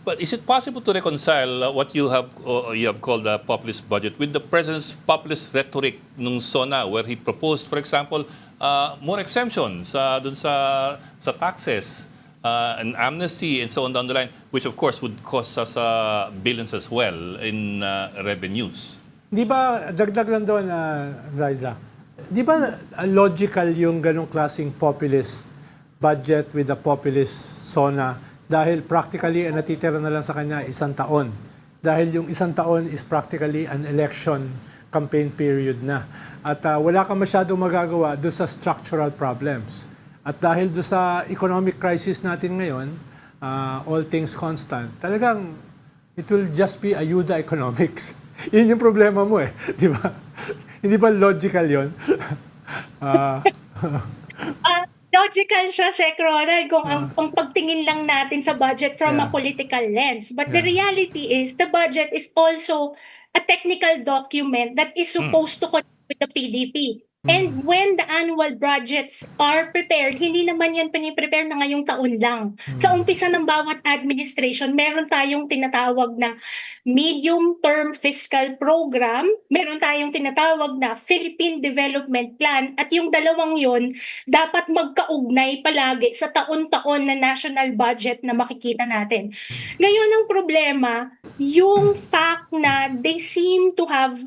But is it possible to reconcile what you have called a populist budget with the president's populist rhetoric nung SONA, where he proposed, for example, more exemptions dun sa taxes, an amnesty, and so on down the line, which of course would cost us billions as well in revenues? Di ba, dagdag lang doon, Zaiza, di ba logical yung ganong klaseng populist budget with a populist SONA dahil practically ang natitira na lang sa kanya isang taon. Dahil yung isang taon is practically an election campaign period na. At wala kang masyadong magagawa doon sa structural problems. At dahil doon sa economic crisis natin ngayon, all things constant, talagang it will just be ayuda economics. Yun yung problema mo eh. Di ba? Hindi ba logical yun? Logical siya, Sec. Ronald, kung pagtingin lang natin sa budget from a political lens. But the reality is, the budget is also a technical document that is supposed to connect with the PDP. And when the annual budgets are prepared, hindi naman yan piniprepare na ngayong taon lang. Sa umpisa ng bawat administration, meron tayong tinatawag na medium-term fiscal program, meron tayong tinatawag na Philippine Development Plan, at yung dalawang yon dapat magkaugnay palagi sa taon-taon na national budget na makikita natin. Ngayon ang problema, yung fact na they seem to have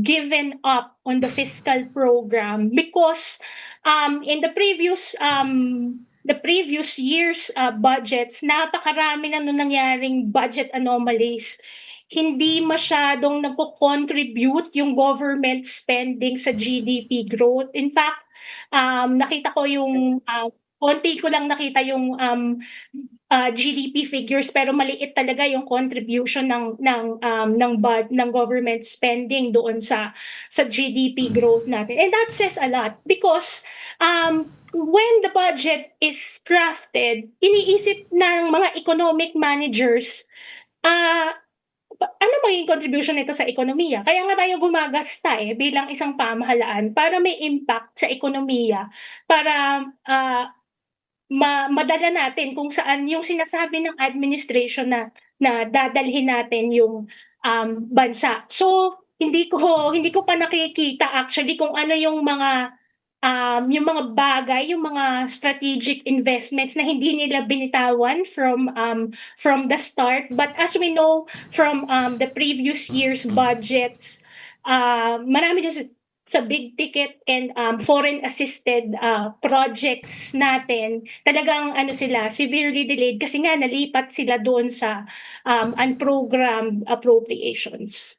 given up on the fiscal program because in the previous year's budgets, napakarami na nangyaring budget anomalies. Hindi masyadong nagko-contribute yung government spending sa GDP growth. In fact, nakita ko yung konti ko lang nakita yung GDP figures, pero maliit talaga yung contribution ng government spending doon sa GDP growth natin. And that says a lot because when the budget is crafted, iniisip ng mga economic managers ano magiging contribution nito sa ekonomiya? Kaya nga tayo gumagasta bilang isang pamahalaan para may impact sa ekonomiya, para madala natin kung saan yung sinasabi ng administration na dadalhin natin yung bansa. So hindi ko pa nakikita actually kung ano yung mga bagay, yung mga strategic investments na hindi nila binitawan from the start. But as we know from the previous year's budgets, marami din sa big ticket and foreign assisted projects natin, talagang sila severely delayed kasi nga nalipat sila doon sa unprogrammed appropriations.